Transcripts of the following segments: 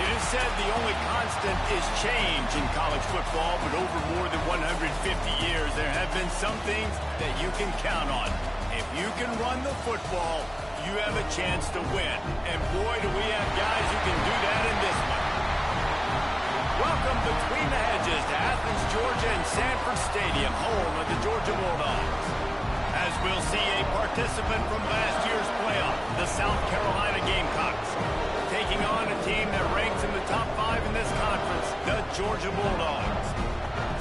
It is said the only constant is change in college football, but over more than 150 years, there have been some things that you can count on. If you can run the football, you have a chance to win. And boy, do we have guys who can do that in this one. Welcome between the hedges to Athens, Georgia and Sanford Stadium, home of the Georgia Bulldogs. As we'll see a participant from last year's playoff, the South Carolina Gamecocks, taking on a team that ranks in the top 5 in this conference, the Georgia Bulldogs.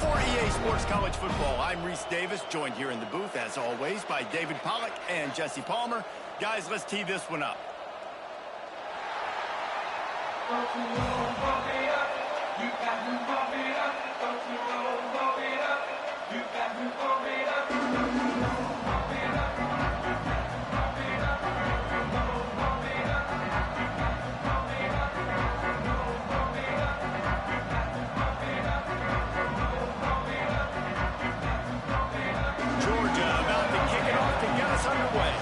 For EA Sports College Football, I'm Reese Davis, joined here in the booth, as always, by David Pollack and Jesse Palmer. Guys, let's tee this one up. Underway.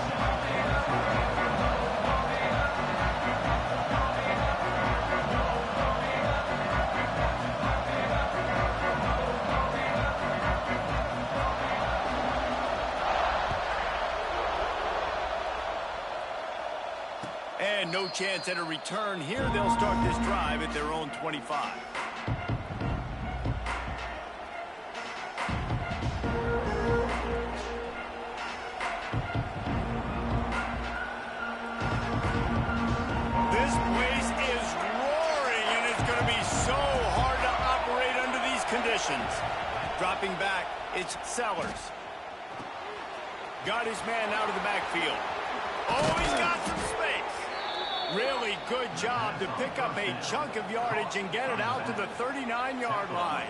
And no chance at a return here. They'll start this drive at their own 25. Dropping back, it's Sellers. Got his man out of the backfield. Oh, he's got some space. Really good job to pick up a chunk of yardage and get it out to the 39-yard line.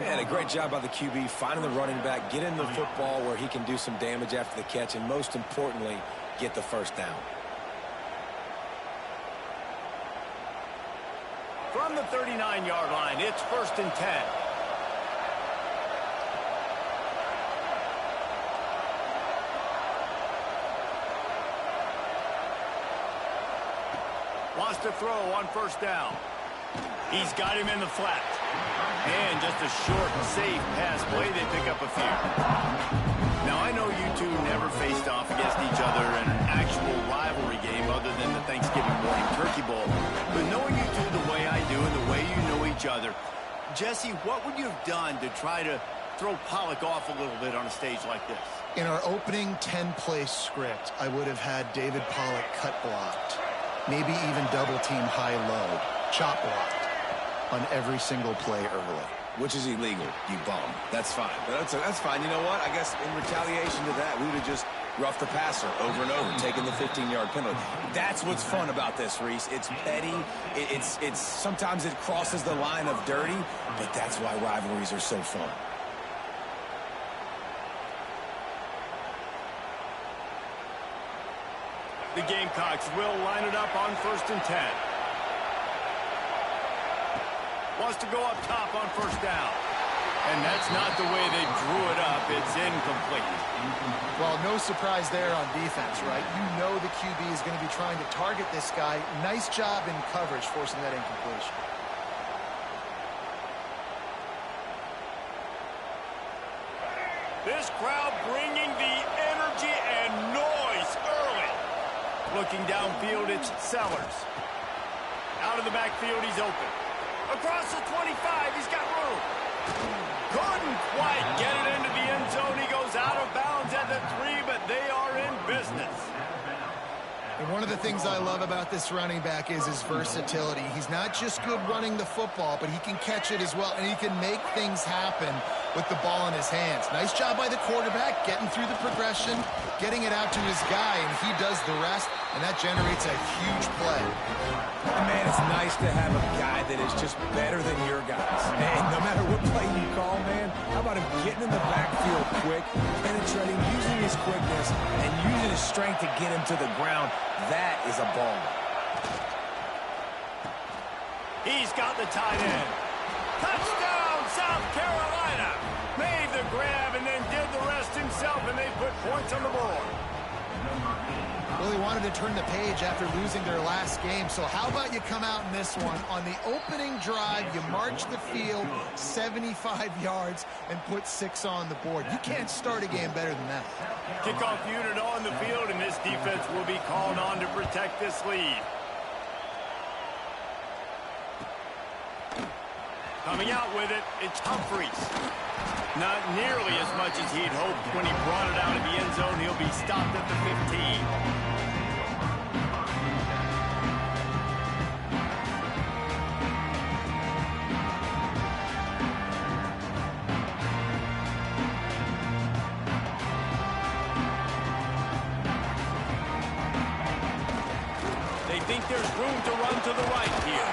Man, a great job by the QB, finding the running back, getting the football where he can do some damage after the catch, and most importantly, get the first down. From the 39-yard line, it's 1st and 10. Wants to throw on 1st down. He's got him in the flat. And just a short, safe pass play. They pick up a few. Now, I know you two never faced off against each other in an actual rivalry game other than the Thanksgiving morning Turkey Bowl. But knowing you two the way I do and the way you know each other, Jesse, what would you have done to try to throw Pollack off a little bit on a stage like this? In our opening 10-play script, I would have had David Pollack cut blocked. Maybe even double-team high-low, chop blocked on every single play early. Which is illegal, you bum. That's fine. That's fine. You know what? I guess in retaliation to that, we would have just roughed the passer over and over, taking the 15-yard penalty. That's what's fun about this, Reese. It's petty. It's sometimes it crosses the line of dirty, but that's why rivalries are so fun. The Gamecocks will line it up on 1st and 10. Wants to go up top on 1st down. And that's not the way they drew it up. It's incomplete. Well, no surprise there on defense, right? You know the QB is going to be trying to target this guy. Nice job in coverage forcing that incompletion. This crowd bringing the energy and noise early. Looking downfield, it's Sellers. Out of the backfield, he's open. Across the 25, he's got room. Couldn't quite get it into the end zone. He goes out of bounds at the 3, but they are in business. And one of the things I love about this running back is his versatility. He's not just good running the football, but he can catch it as well, and he can make things happen with the ball in his hands. Nice job by the quarterback, getting through the progression, getting it out to his guy, and he does the rest, and that generates a huge play. And man, it's nice to have a guy that is just better than your guys. And no matter what play you call, man, how about him getting in the backfield quick, penetrating, using his quickness, and using his strength to get him to the ground. That is a ball. He's got the tight end. Touchdown, South Carolina. Made the grab and then did the rest himself, and they put points on the board. Well, they wanted to turn the page after losing their last game. So how about you come out in this one? On the opening drive, you march the field 75 yards and put 6 on the board. You can't start a game better than that. Kickoff unit on the field, and this defense will be called on to protect this lead. Coming out with it, it's Humphries. Not nearly as much as he'd hoped when he brought it out of the end zone. He'll be stopped at the 15. They think there's room to run to the right here.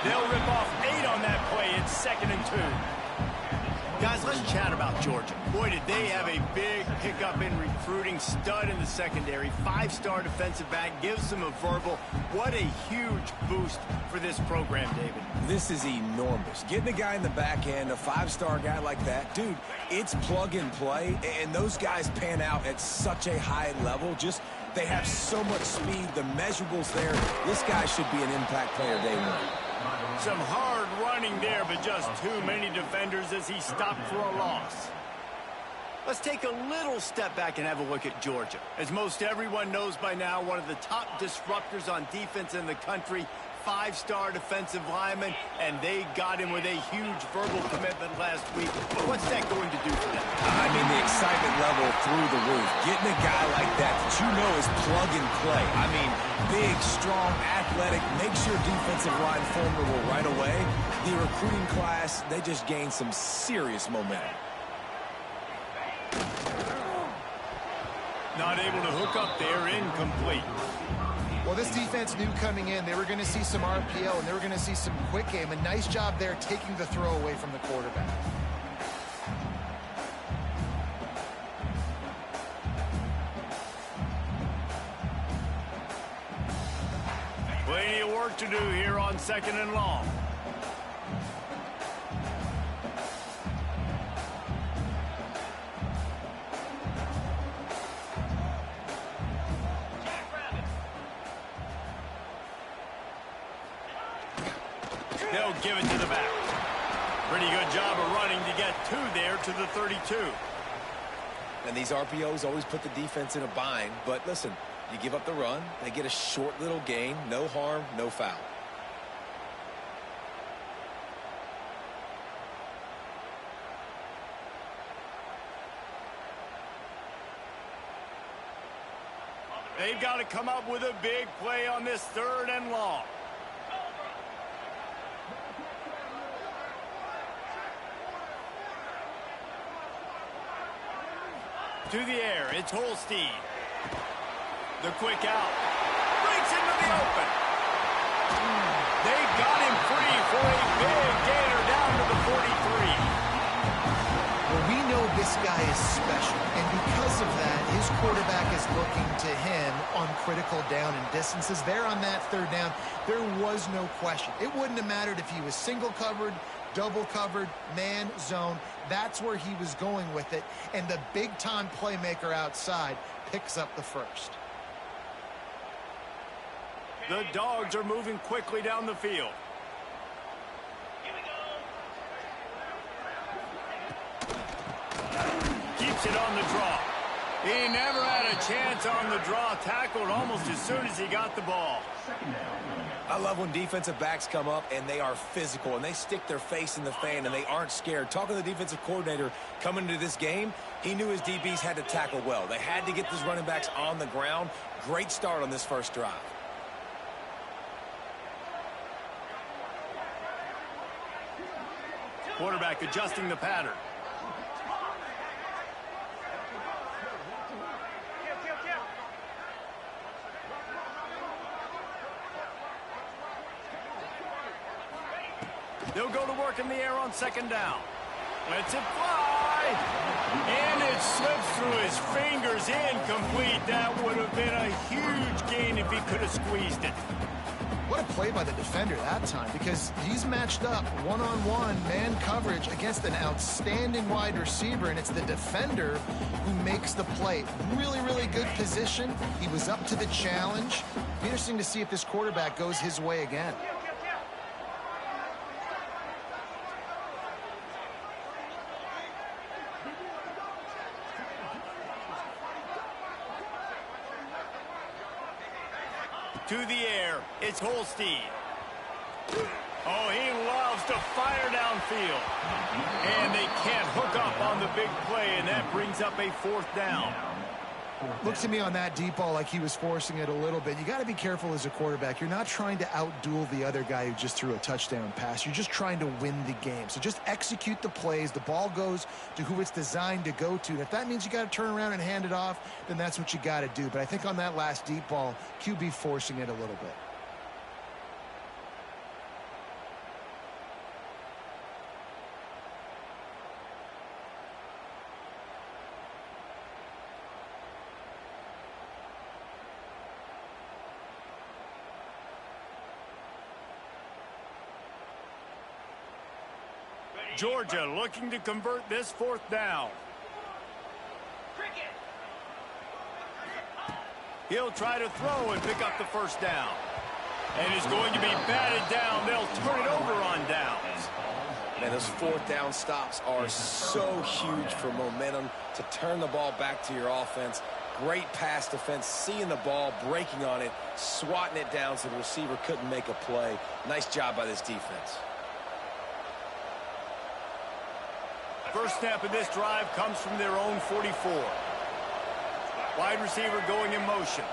They'll rip off 8 on that play. It's 2nd and 2. Guys, let's chat about Georgia. Boy, did they have a big pickup in recruiting. Stud in the secondary. 5-star defensive back. Gives them a verbal. What a huge boost for this program, David. This is enormous. Getting a guy in the back end, a 5-star guy like that, dude, it's plug and play, and those guys pan out at such a high level. Just, they have so much speed. The measurables there. This guy should be an impact player day one. Some hard running there, but just too many defenders as he stopped for a loss. Let's take a little step back and have a look at Georgia. As most everyone knows by now, one of the top disruptors on defense in the country, 5-star defensive lineman, and they got him with a huge verbal commitment last week. But what's that going to do for them? I mean, the excitement level through the roof. Getting a guy like that you know is plug and play. I mean, big, strong, athletic, makes your defensive line formidable right away. The recruiting class, they just gained some serious momentum. Not able to hook up there, incomplete. Well, this defense knew coming in they were going to see some RPO and they were going to see some quick game. A nice job there taking the throw away from the quarterback. Plenty of work to do here on 2nd and long. They'll give it to the back. Pretty good job of running to get 2 there to the 32. And these RPOs always put the defense in a bind. But listen, you give up the run, they get a short little gain, no harm, no foul. They've got to come up with a big play on this 3rd and long. To the air, it's Holstein. The quick out. Breaks into the open. They got him free for a big gainer down to the 43. Well, we know this guy is special, and because of that, his quarterback is looking to him on critical down and distances. There on that 3rd down, there was no question. It wouldn't have mattered if he was single covered, double covered, man, zone. That's where he was going with it. And the big-time playmaker outside picks up the 1st. The Dogs are moving quickly down the field. Keeps it on the draw. He never had a chance on the draw. Tackled almost as soon as he got the ball. I love when defensive backs come up and they are physical and they stick their face in the fan and they aren't scared. Talking to the defensive coordinator coming into this game, he knew his DBs had to tackle well. They had to get these running backs on the ground. Great start on this 1st drive. Quarterback adjusting the pattern. They'll go to work in the air on 2nd down. Lets it fly. And it slips through his fingers. Incomplete. That would have been a huge gain if he could have squeezed it. What a play by the defender that time, because he's matched up one-on-one man coverage against an outstanding wide receiver, and it's the defender who makes the play. Really, really good position. He was up to the challenge. Be interesting to see if this quarterback goes his way again. To the air, it's Holstein. Oh, he loves to fire downfield. And they can't hook up on the big play, and that brings up a 4th down. Looks to me on that deep ball like he was forcing it a little bit. You got to be careful as a quarterback. You're not trying to outduel the other guy who just threw a touchdown pass. You're just trying to win the game. So just execute the plays. The ball goes to who it's designed to go to. And if that means you got to turn around and hand it off, then that's what you got to do. But I think on that last deep ball, QB forcing it a little bit. Georgia looking to convert this 4th down. He'll try to throw and pick up the 1st down. And it's going to be batted down. They'll turn it over on downs. Man, those 4th down stops are so huge for momentum to turn the ball back to your offense. Great pass defense, seeing the ball, breaking on it, swatting it down so the receiver couldn't make a play. Nice job by this defense. First snap of this drive comes from their own 44. Wide receiver going in motion.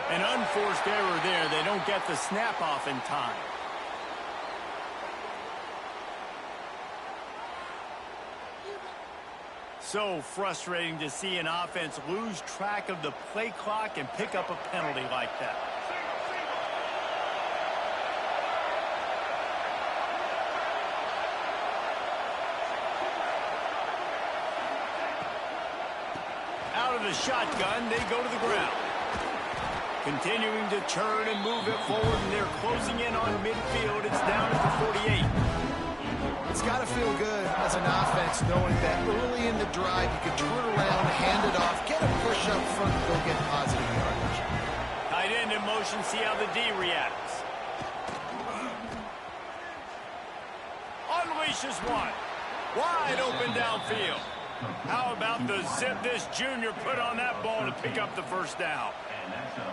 An unforced error there. They don't get the snap off in time. So frustrating to see an offense lose track of the play clock and pick up a penalty like that. Out of the shotgun, they go to the ground. Continuing to turn and move it forward, and they're closing in on midfield. It's down at the 48. It's got to feel good as an offense knowing that early in the drive you can turn around, hand it off, get a push up front, and go get positive yardage. Tight end in motion, see how the D reacts. Unleashes one. Wide open downfield. How about the zip this junior put on that ball to pick up the 1st down?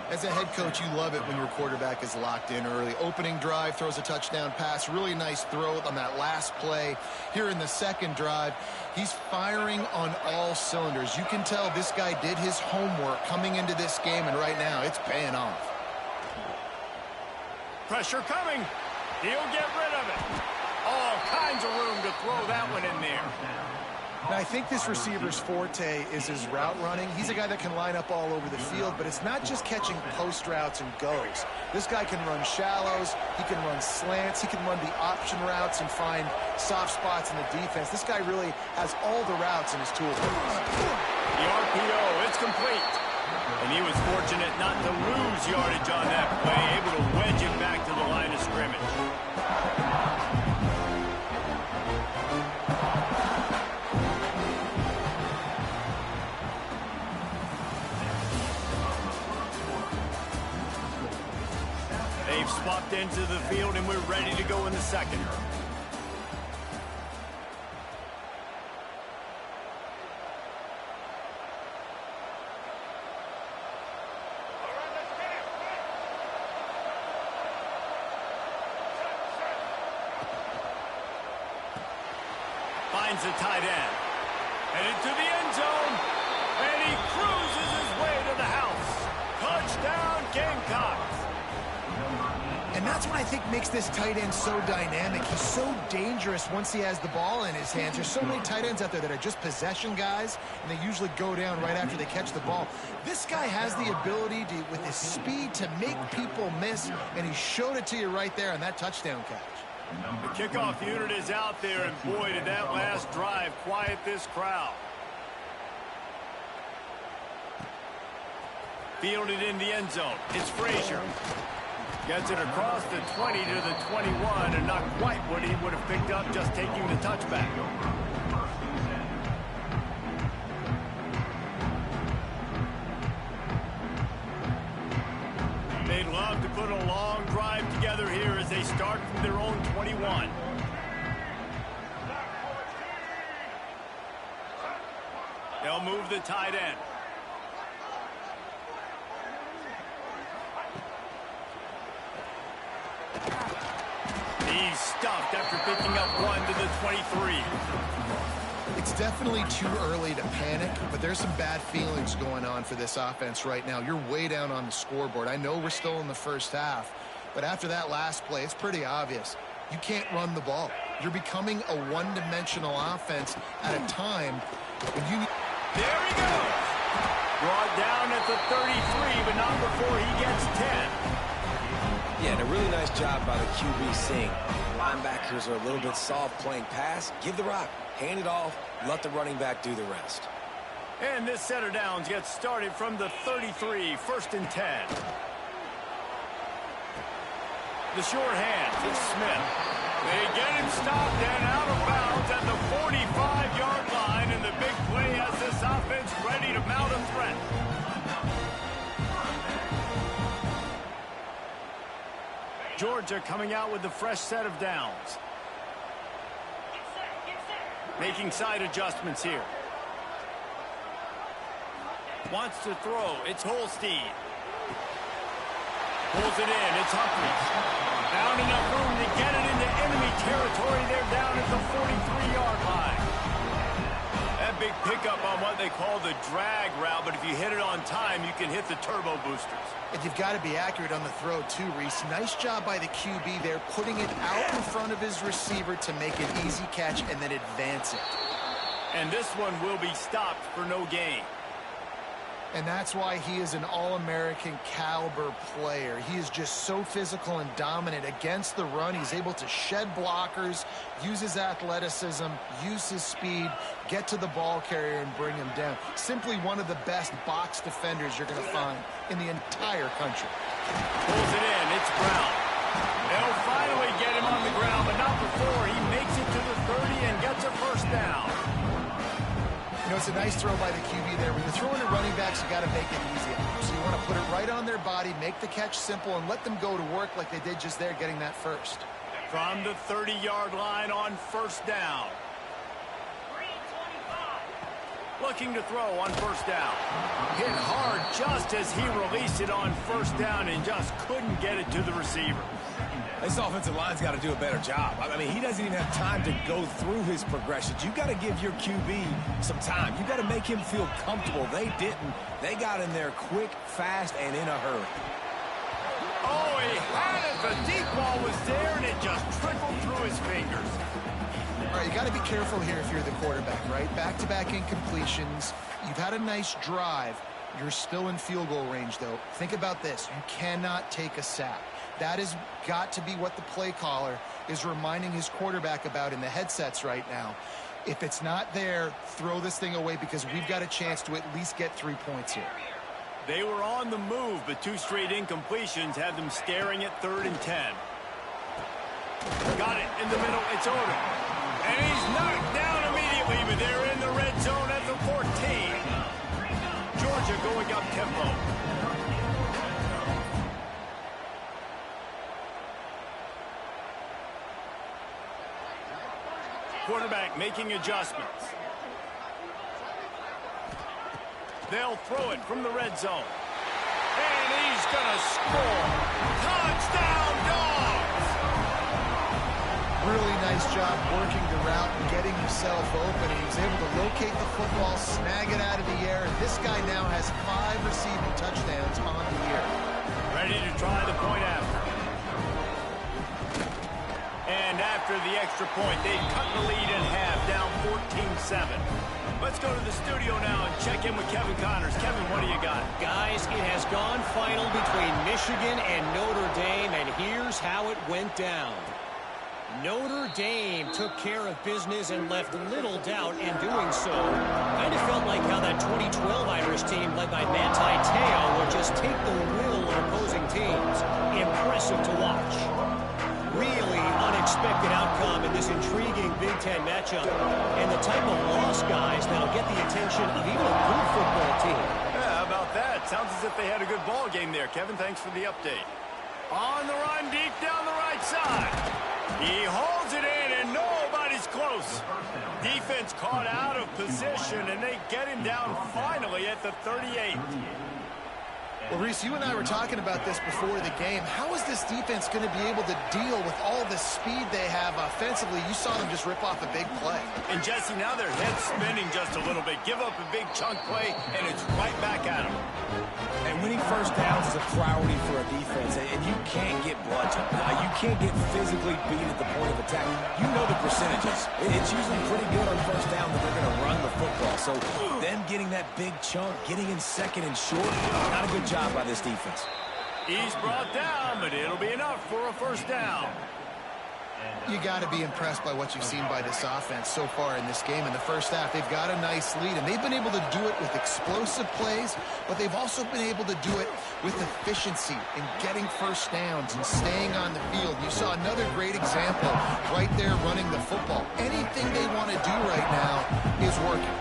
As a head coach, you love it when your quarterback is locked in early. Opening drive, throws a touchdown pass. Really nice throw on that last play. Here in the 2nd drive, he's firing on all cylinders. You can tell this guy did his homework coming into this game, and right now it's paying off. Pressure coming. He'll get rid of it. All kinds of room to throw that one in there. Now, I think this receiver's forte is his route running. He's a guy that can line up all over the field, but it's not just catching post routes and goes. This guy can run shallows, he can run slants, he can run the option routes and find soft spots in the defense. This guy really has all the routes in his toolbox. The RPO, it's complete. And he was fortunate not to lose yardage on that play, able to wedge it back to the line of scrimmage. They've swapped into the field, and we're ready to go in the 2nd. Finds the tight end. Headed to the end zone. And he cruises his way to the house. Touchdown, Gamecocks. And that's what I think makes this tight end so dynamic. He's so dangerous once he has the ball in his hands. There's so many tight ends out there that are just possession guys, and they usually go down right after they catch the ball. This guy has the ability to, with his speed, to make people miss, and he showed it to you right there on that touchdown catch. The kickoff unit is out there, and boy, did that last drive quiet this crowd. Fielded in the end zone. It's Frazier. Gets it across the 20 to the 21, and not quite what he would have picked up just taking the touchback. They'd love to put a long drive together here as they start from their own 21. They'll move the tight end. He's stuffed after picking up 1 to the 23. It's definitely too early to panic, but there's some bad feelings going on for this offense right now. You're way down on the scoreboard. I know we're still in the first half, but after that last play, it's pretty obvious. You can't run the ball. You're becoming a one-dimensional offense at a time when you... There he goes. Brought down at the 33, but not before he gets 10. Yeah, and a really nice job by the QB seeing. Linebackers are a little bit soft playing pass. Give the rock. Hand it off. Let the running back do the rest. And this set of downs gets started from the 33, 1st and 10. The short hand to Smith. They get him stopped and out of bounds at the 45-yard line, and the big play has this offense ready to mount a threat. Georgia coming out with the fresh set of downs. Making side adjustments here. Wants to throw. It's Holstein. Pulls it in. It's Humphries. Found enough room to get it into enemy territory. They're down at the 43-yard line. That big pickup on what they call the drag route, but if you hit it on time, you can hit the turbo boosters. And you've got to be accurate on the throw, too, Reese. Nice job by the QB there, putting it out in front of his receiver to make an easy catch and then advance it. And this one will be stopped for no gain. And that's why he is an All-American caliber player. He is just so physical and dominant against the run. He's able to shed blockers, use his athleticism, use his speed, get to the ball carrier and bring him down. Simply one of the best box defenders you're going to find in the entire country. Pulls it in. It's Brown. They'll finally get him on the ground, but not before he makes it to the 30 and gets a first down. You know, it's a nice throw by the QB there. When you're throwing to running backs, you got to make it easy. So you want to put it right on their body, make the catch simple, and let them go to work like they did just there, getting that first. From the 30-yard line on first down. Looking to throw on first down. Hit hard just as he released it on first down and just couldn't get it to the receiver. This offensive line's got to do a better job. I mean, he doesn't even have time to go through his progressions. You got to give your QB some time. You got to make him feel comfortable. They didn't. They got in there quick, fast, and in a hurry. Oh, he had it. The deep ball was there, and it just trickled through his fingers. All right, you got to be careful here if you're the quarterback, right? Back-to-back incompletions. You've had a nice drive. You're still in field goal range, though. Think about this. You cannot take a sack. That has got to be what the play caller is reminding his quarterback about in the headsets right now. If it's not there, throw this thing away because we've got a chance to at least get 3 points here. They were on the move, but 2 straight incompletions had them staring at 3rd and 10. Got it in the middle. It's Odom. And he's knocked down immediately, but they're in the red zone at the 14. Georgia going up tempo. Quarterback making adjustments. They'll throw it from the red zone. And he's going to score. Touchdown, Dogs! Really nice job working the route and getting himself open. He was able to locate the football, snag it out of the air. And this guy now has 5 receiving touchdowns on the year. Ready to try the point after. And after the extra point, they cut the lead in half, down 14-7. Let's go to the studio now and check in with Kevin Connors. Kevin, what do you got? Guys, it has gone final between Michigan and Notre Dame, and here's how it went down. Notre Dame took care of business and left little doubt in doing so. Kind of felt like how that 2012 Irish team led by Manti Te'o would just take the will of opposing teams. Impressive to watch. Really unexpected outcome in this intriguing Big Ten matchup. And the type of loss, guys, that'll get the attention of even a good football team. Yeah, how about that? Sounds as if they had a good ball game there. Kevin, thanks for the update. On the run, deep down the right side. He holds it in, and nobody's close. Defense caught out of position, and they get him down finally at the 38. Well, Reese, you and I were talking about this before the game. How is this defense going to be able to deal with all the speed they have offensively? You saw them just rip off a big play. And, Jesse, now their head's spinning just a little bit. Give up a big chunk play, and it's right back at them. And winning first downs is a priority for a defense, and you can't get bludgeoned. You can't get physically beat at the point of attack. You know the percentages. It's usually pretty good on first down that they're going to run the football. So them getting that big chunk, getting in second and short, not a good job by this defense. He's brought down, but it'll be enough for a first down. You got to be impressed by what you've seen by this offense so far in this game. In the first half, they've got a nice lead, and they've been able to do it with explosive plays, but they've also been able to do it with efficiency in getting first downs and staying on the field. You saw another great example right there running the football. Anything they want to do right now is working.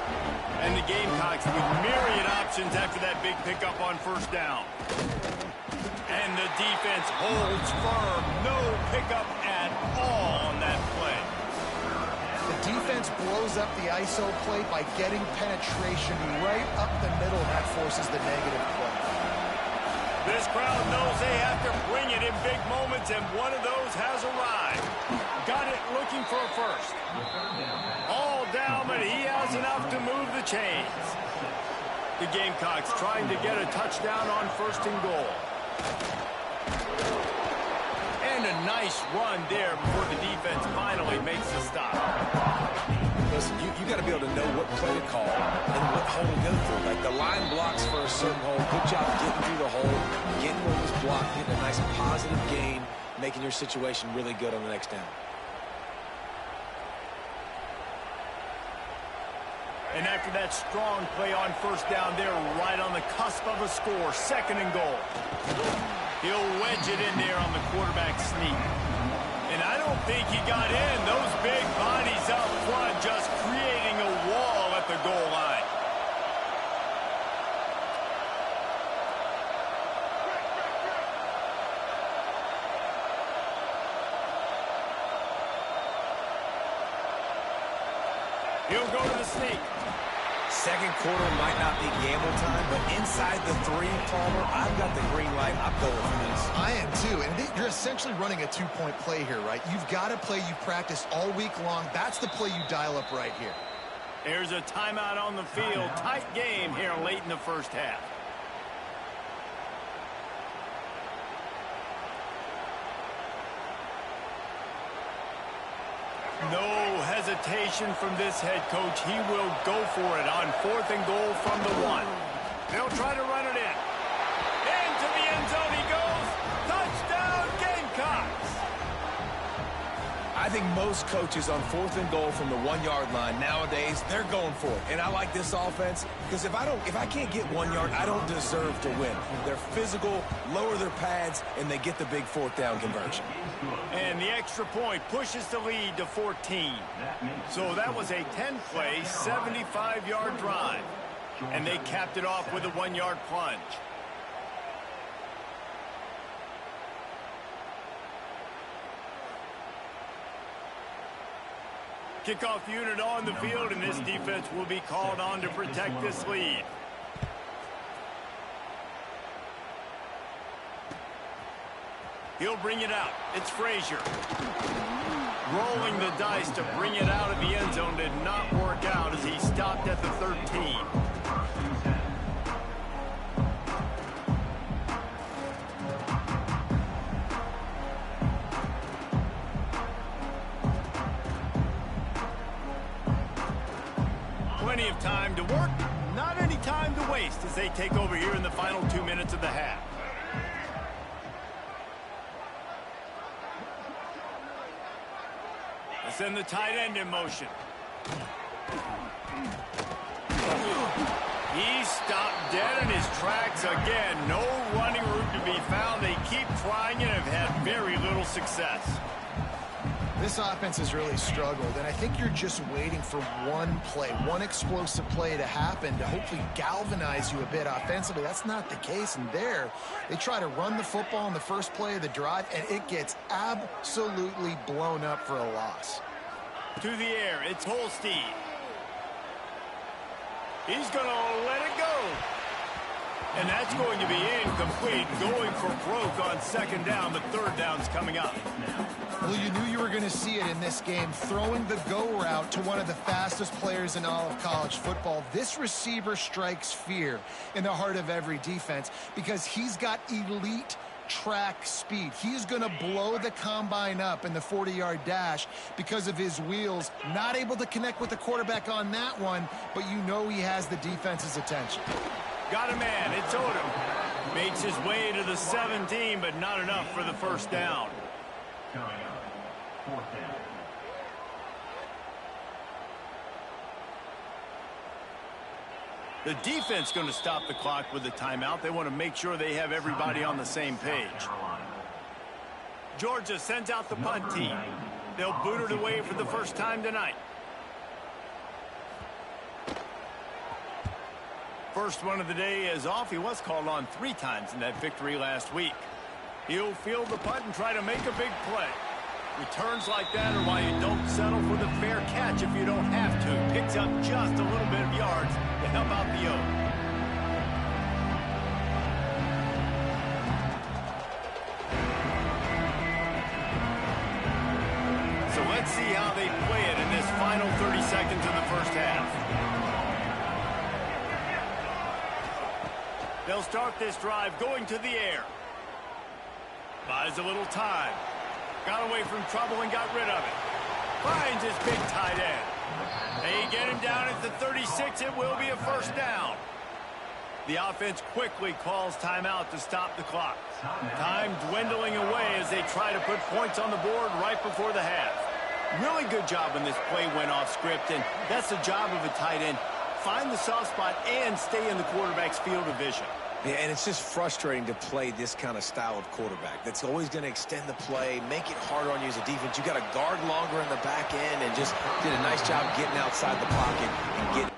And the Gamecocks with myriad options after that big pickup on first down. And the defense holds firm. No pickup at all on that play. The defense blows up the ISO play by getting penetration right up the middle, and that forces the negative play. This crowd knows they have to bring it in big moments, and one of those has arrived. Got it looking for a first. All down, but he has enough to move the chains. The Gamecocks trying to get a touchdown on first and goal. And a nice run there before the defense finally makes the stop. Listen, you got to be able to know what play to call and what hole to go through. Like the line blocks for a certain hole. Good job getting through the hole, getting where it was blocked, getting a nice positive gain, making your situation really good on the next down. And after that strong play on first down, they're right on the cusp of a score. Second and goal. He'll wedge it in there on the quarterback sneak. And I don't think he got in. Those big bodies up front just creating a wall at the goal line. He'll go to the sneak. Second quarter might not be gamble time, but inside the 3, Palmer, I've got the green light. I'm going for this. I am too, and you're essentially running a two-point play here, right? You've got a play you've practiced all week long. That's the play you dial up right here. There's a timeout on the field. Tight game here late in the first half. No hesitation from this head coach. He will go for it on fourth and goal from the 1. They'll try to run it in. Into the end zone he goes. Touchdown, Gamecocks. I think most coaches on fourth and goal from the 1-yard line nowadays, they're going for it. And I like this offense because if I can't get 1 yard, I don't deserve to win. They're physical, lower their pads, and they get the big fourth down conversion. And the extra point pushes the lead to 14. So that was a 10-play, 75-yard drive. And they capped it off with a 1-yard plunge. Kickoff unit on the field, and this defense will be called on to protect this lead. He'll bring it out. It's Frazier. Rolling the dice to bring it out of the end zone did not work out as he stopped at the 13. Plenty of time to work, not any time to waste as they take over here in the final 2 minutes of the half. Send the tight end in motion. He stopped dead in his tracks again. No running room to be found. They keep trying and have had very little success. This offense has really struggled, and I think you're just waiting for one play, one explosive play to happen to hopefully galvanize you a bit offensively. That's not the case, and there, they try to run the football in the first play of the drive, and it gets absolutely blown up for a loss. To the air, it's Holstein. He's going to let it go. And that's going to be incomplete, going for broke on second down, but third down's coming up. Well, you knew you were going to see it in this game, throwing the go route to one of the fastest players in all of college football. This receiver strikes fear in the heart of every defense because he's got elite track speed. He's going to blow the combine up in the 40-yard dash because of his wheels. Not able to connect with the quarterback on that one, but you know he has the defense's attention. Got a man. It's Odom. Makes his way to the 17, but not enough for the first down. Fourth down. The defense going to stop the clock with a timeout. They want to make sure they have everybody on the same page. Georgia sends out the punt team. They'll boot it away for the first time tonight. First one of the day is off. He was called on 3 times in that victory last week. He'll field the punt and try to make a big play. Returns like that are why you don't settle for the fair catch if you don't have to. Picks up just a little bit of yards to help out the O. So let's see how they play it in this final 30 seconds of the first half. They'll start this drive going to the air. Buys a little time. Got away from trouble and got rid of it. Finds his big tight end. They get him down at the 36. It will be a first down. The offense quickly calls timeout to stop the clock. Time dwindling away as they try to put points on the board right before the half. Really good job when this play went off script, and that's the job of a tight end. Find the soft spot and stay in the quarterback's field of vision. Yeah, and it's just frustrating to play this kind of style of quarterback. That's always going to extend the play, make it harder on you as a defense. You got to guard longer in the back end and just did a nice job getting outside the pocket and getting.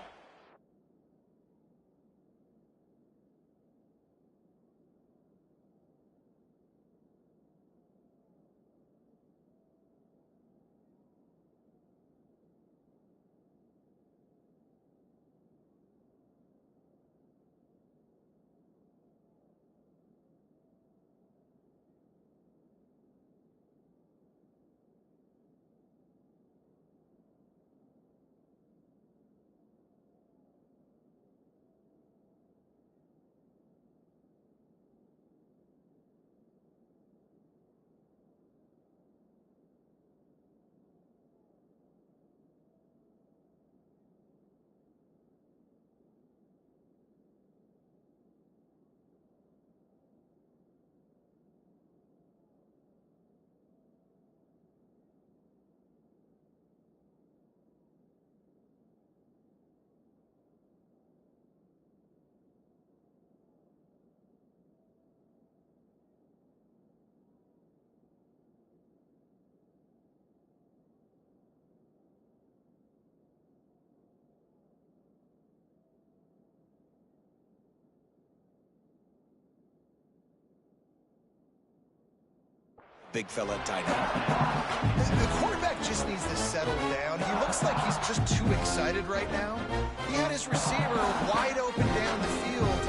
Big fella tight end. The quarterback just needs to settle down. He looks like he's just too excited right now. He had his receiver wide open down the field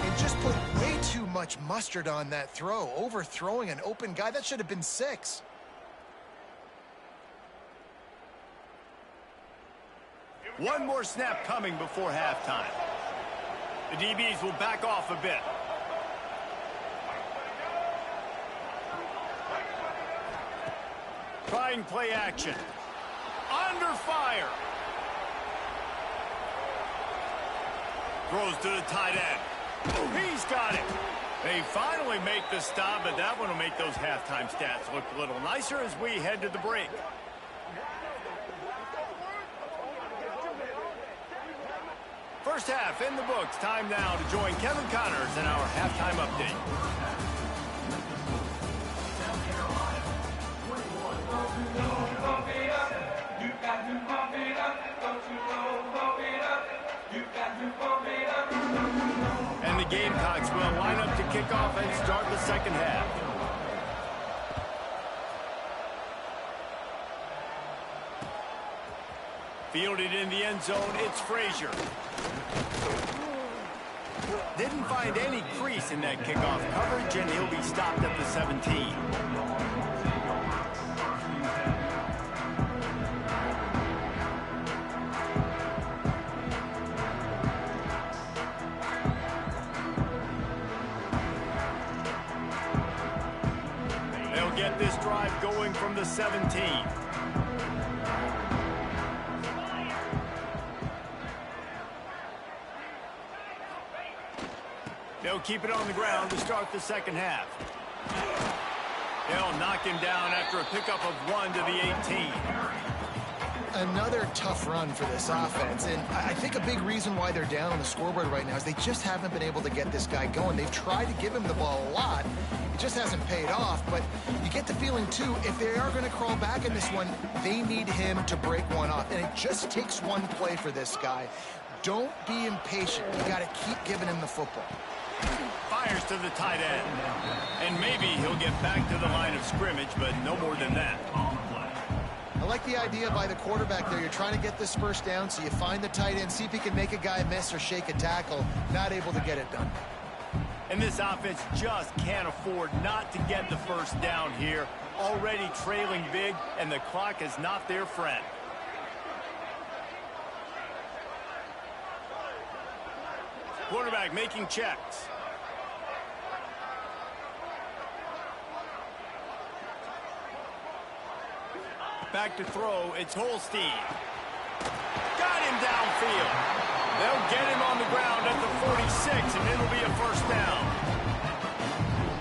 and just put way too much mustard on that throw, overthrowing an open guy. That should have been 6. One more snap coming before halftime. The DBs will back off a bit. Trying play action. Under fire. Throws to the tight end. He's got it. They finally make the stop, but that one will make those halftime stats look a little nicer as we head to the break. First half in the books. Time now to join Kevin Connors in our halftime update. And the Gamecocks will line up to kick off and start the second half. Fielded in the end zone, it's Frazier. Didn't find any crease in that kickoff coverage, and he'll be stopped at the 17. They'll get this drive going from the 17. They'll keep it on the ground to start the second half. They'll knock him down after a pickup of 1 to the 18. Another tough run for this offense, and I think a big reason why they're down on the scoreboard right now is they just haven't been able to get this guy going. They've tried to give him the ball a lot. It just hasn't paid off, but you get the feeling, too, if they are going to crawl back in this one, they need him to break one off, and it just takes one play for this guy. Don't be impatient. You got to keep giving him the football. Fires to the tight end. And maybe he'll get back to the line of scrimmage, but no more than that. I like the idea by the quarterback there. You're trying to get this first down, so you find the tight end, see if he can make a guy miss or shake a tackle. Not able to get it done. And this offense just can't afford not to get the first down here. Already trailing big, and the clock is not their friend. Quarterback making checks. Back to throw, it's Holstein. Got him downfield. They'll get him on the ground at the 46, and it'll be a first down.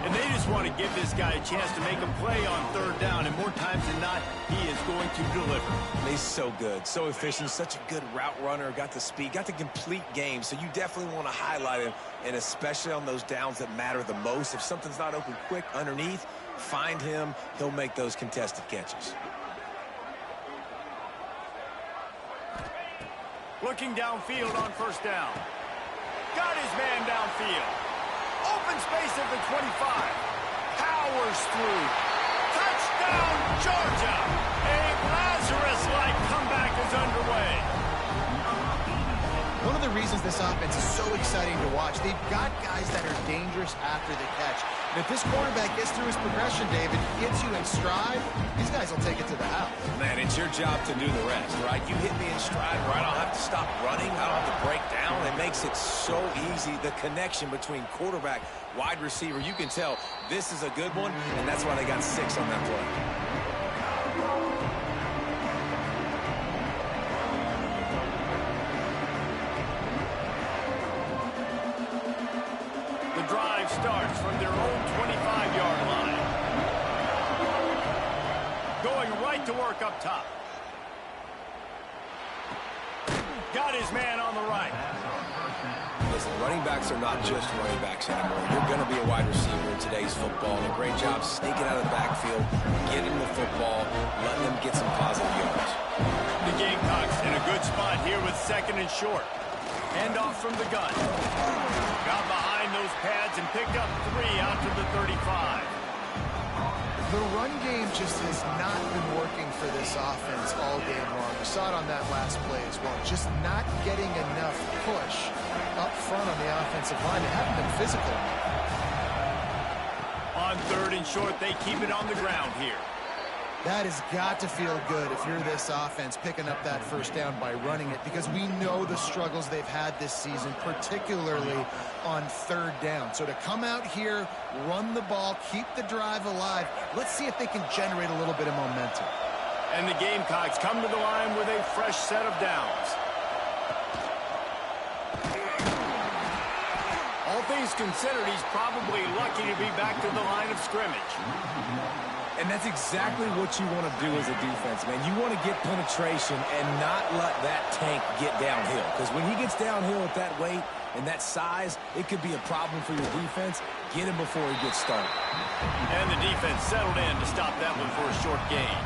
And they just want to give this guy a chance to make a play on third down, and more times than not, he is going to deliver. He's so good, so efficient, such a good route runner, got the speed, got the complete game, so you definitely want to highlight him, and especially on those downs that matter the most. If something's not open quick underneath, find him, he'll make those contested catches. Looking downfield on first down. Got his man downfield. Open space at the 25. Powers through. Touchdown, Georgia. A Lazarus-like comeback is underway. One of the reasons this offense is so exciting to watch, they've got guys that are dangerous after the catch. And if this quarterback gets through his progression, David, gets you in stride, these guys will take it to the house. Man, it's your job to do the rest, right? You hit me in stride where I don't have to stop running, I don't have to break down. It makes it so easy, the connection between quarterback, wide receiver. You can tell this is a good one, and that's why they got 6 on that play. Starts from their own 25-yard line. Going right to work up top. Got his man on the right. Listen, running backs are not just running backs anymore. You're going to be a wide receiver in today's football. And a great job sneaking out of the backfield, getting the football, letting them get some positive yards. The Gamecocks in a good spot here with second and short. Hand off from the gun. Got behind those pads and picked up 3 out to the 35. The run game just has not been working for this offense all game long. We saw it on that last play as well. Just not getting enough push up front on the offensive line. They haven't been physical enough. On third and short, they keep it on the ground here. That has got to feel good if you're this offense picking up that first down by running it, because we know the struggles they've had this season, particularly on third down. So to come out here, run the ball, keep the drive alive, let's see if they can generate a little bit of momentum. And the Gamecocks come to the line with a fresh set of downs. All things considered, he's probably lucky to be back to the line of scrimmage. And that's exactly what you want to do as a defense, man. You want to get penetration and not let that tank get downhill. Because when he gets downhill at that weight and that size, it could be a problem for your defense. Get him before he gets started. And the defense settled in to stop that one for a short gain.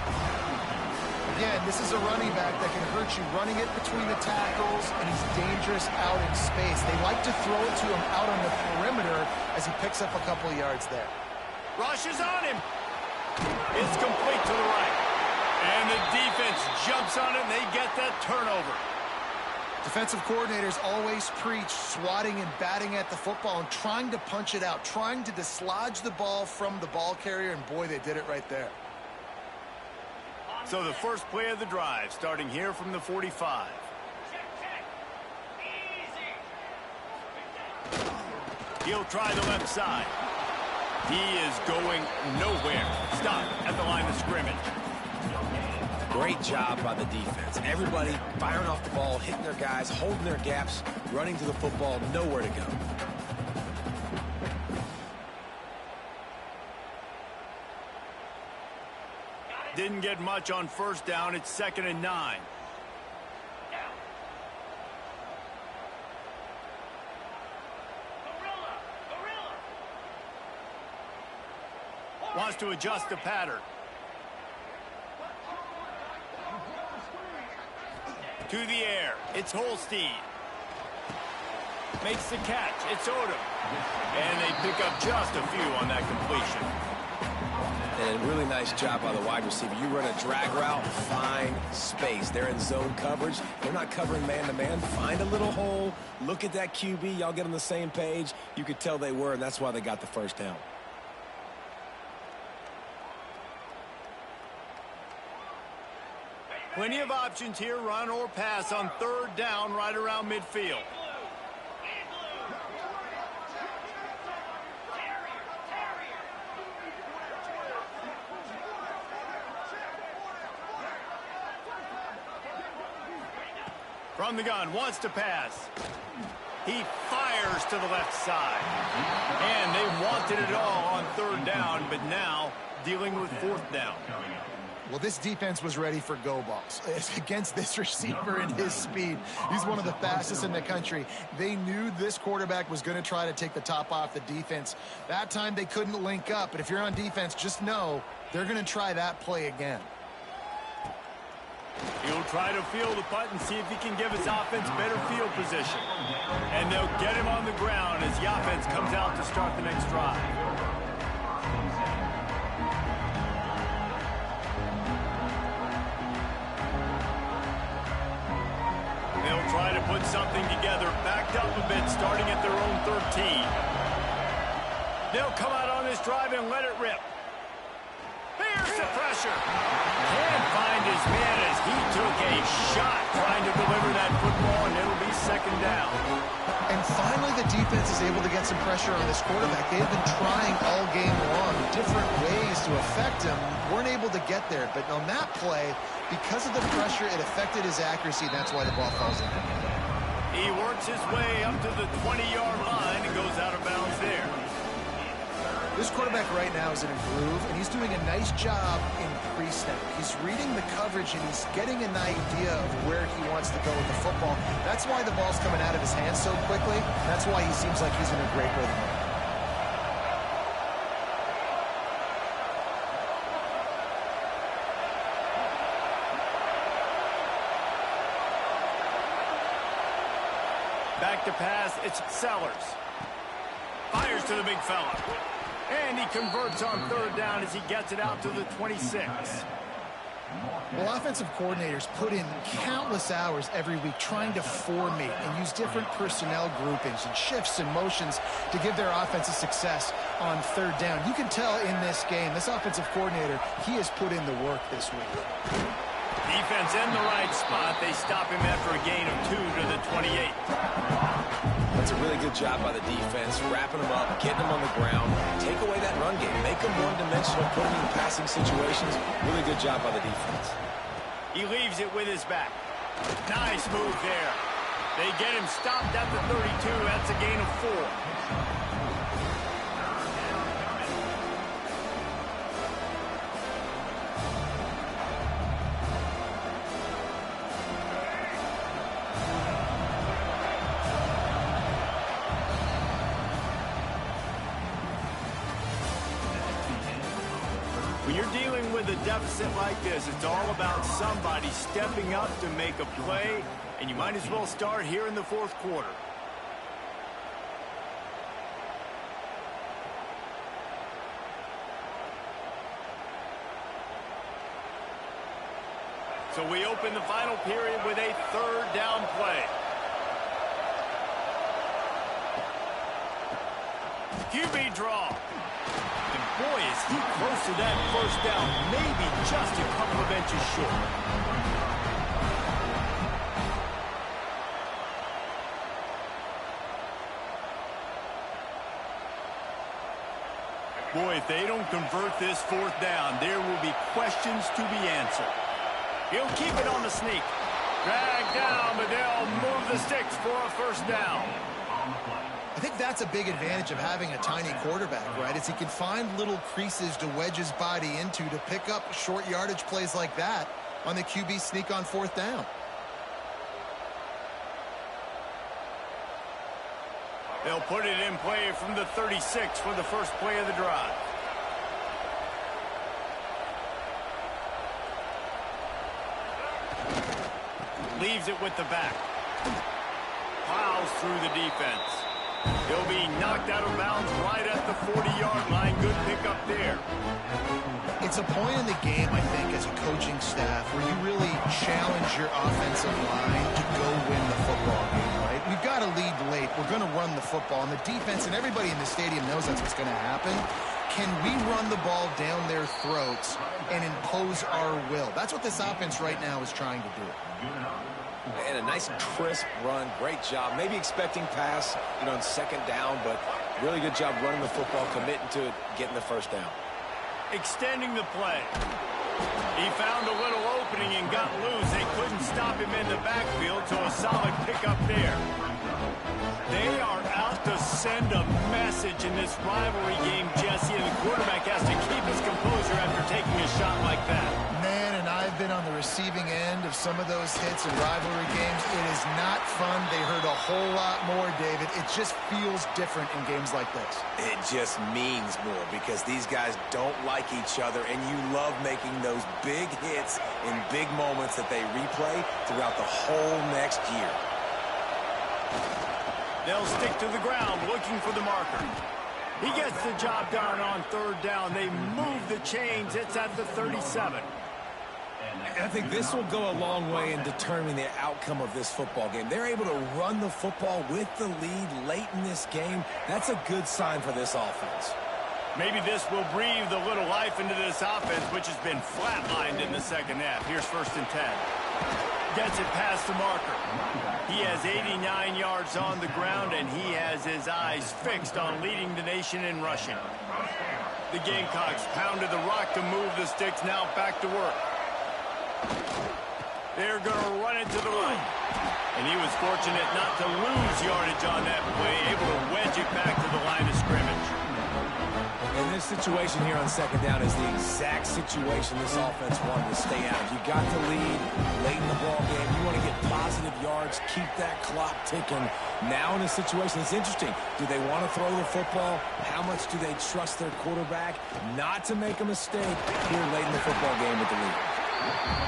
Again, this is a running back that can hurt you running it between the tackles, and he's dangerous out in space. They like to throw it to him out on the perimeter as he picks up a couple of yards there. Rush is on him. It's complete to the right. And the defense jumps on it, and they get that turnover. Defensive coordinators always preach swatting and batting at the football and trying to punch it out, trying to dislodge the ball from the ball carrier, and boy, they did it right there. So the first play of the drive, starting here from the 45. He'll try the left side. He is going nowhere. Stop at the line of scrimmage. Great job by the defense. Everybody firing off the ball, hitting their guys, holding their gaps, running to the football, nowhere to go. Didn't get much on first down. It's 2nd and 9. Wants to adjust the pattern. To the air. It's Holstein. Makes the catch. It's Odom. And they pick up just a few on that completion. And a really nice job by the wide receiver. You run a drag route, find space. They're in zone coverage. They're not covering man-to-man. Find a little hole. Look at that QB. Y'all get on the same page. You could tell they were, and that's why they got the first down. Plenty of options here, run or pass on 3rd down right around midfield. From the gun, wants to pass. He fires to the left side. And they wanted it all on 3rd down, but now dealing with 4th down. Well, this defense was ready for go balls. It's against this receiver and his speed. He's one of the fastest in the country. They knew this quarterback was going to try to take the top off the defense. That time they couldn't link up, but if you're on defense, just know they're going to try that play again. He'll try to field the punt and see if he can give his offense better field position. And they'll get him on the ground as the offense comes out to start the next drive. They'll try to put something together, backed up a bit, starting at their own 13. They'll come out on this drive and let it rip. Here's the pressure. Can't find his man as he took a shot trying to deliver that football, and it'll be 2nd down. And finally, the defense is able to get some pressure on this quarterback. They've been trying all game long, different ways to affect him. Weren't able to get there, but on that play, because of the pressure, it affected his accuracy. That's why the ball falls in. He works his way up to the 20-yard line and goes out of bounds there. This quarterback right now is in a groove, and he's doing a nice job in pre-snap. He's reading the coverage, and he's getting an idea of where he wants to go with the football. That's why the ball's coming out of his hands so quickly. That's why he seems like he's in a great rhythm. Back to pass, it's Sellers. Fires to the big fella. And he converts on 3rd down as he gets it out to the 26. Well, offensive coordinators put in countless hours every week trying to formate and use different personnel groupings and shifts and motions to give their offensive success on 3rd down. You can tell in this game, this offensive coordinator, he has put in the work this week. Defense in the right spot. They stop him after a gain of 2 to the 28. That's a really good job by the defense, wrapping them up, getting them on the ground, take away that run game, make them one-dimensional, put them in passing situations. Really good job by the defense. He leaves it with his back. Nice move there. They get him stopped at the 32. That's a gain of 4. with a deficit like this, it's all about somebody stepping up to make a play, and you might as well start here in the fourth quarter. So we open the final period with a third down play. QB draw. And boy, is he close to that first down, maybe just a couple of inches short. Boy, if they don't convert this fourth down, there will be questions to be answered. He'll keep it on the sneak. Drag down, but they'll move the sticks for a first down. I think that's a big advantage of having a tiny quarterback, right? Is he can find little creases to wedge his body into to pick up short yardage plays like that on the QB sneak on fourth down. They'll put it in play from the 36 for the first play of the drive. Leaves it with the back. Plows through the defense. He'll be knocked out of bounds right at the 40-yard line. Good pickup there. It's a point in the game, I think, as a coaching staff where you really challenge your offensive line to go win the football game, right? We've got to lead late. We're going to run the football. And the defense and everybody in the stadium knows that's what's going to happen. Can we run the ball down their throats and impose our will? That's what this offense right now is trying to do. And a nice crisp run. Great job. Maybe expecting pass, on second down, but really good job running the football, committing to it, getting the first down. Extending the play. He found a little opening and got loose. They couldn't stop him in the backfield, so a solid pickup there. They are out to send a message in this rivalry game, Jesse, and the quarterback has to keep his composure after taking a shot like that. Man, and I've been on the receiving end of some of those hits in rivalry games. It is not fun. They hurt a whole lot more, David. It just feels different in games like this. It just means more because these guys don't like each other, and you love making those big hits in big moments that they replay throughout the whole next year. They'll stick to the ground looking for the marker. He gets the job done on third down. They move the chains. It's at the 37. I think this will go a long way in determining the outcome of this football game. They're able to run the football with the lead late in this game. That's a good sign for this offense. Maybe this will breathe a little life into this offense, which has been flatlined in the second half. Here's 1st and 10. Gets it past the marker. He has 89 yards on the ground, and he has his eyes fixed on leading the nation in rushing. The Gamecocks pounded the rock to move the sticks. Now back to work. They're going to run it to the right. And he was fortunate not to lose yardage on that play, able to wedge it back to the line of scrimmage. And this situation here on second down is the exact situation this offense wanted to stay out of. You got the lead late in the ball game. You want to get positive yards, keep that clock ticking. Now in a situation, it's interesting. Do they want to throw the football? How much do they trust their quarterback not to make a mistake here late in the football game with the lead?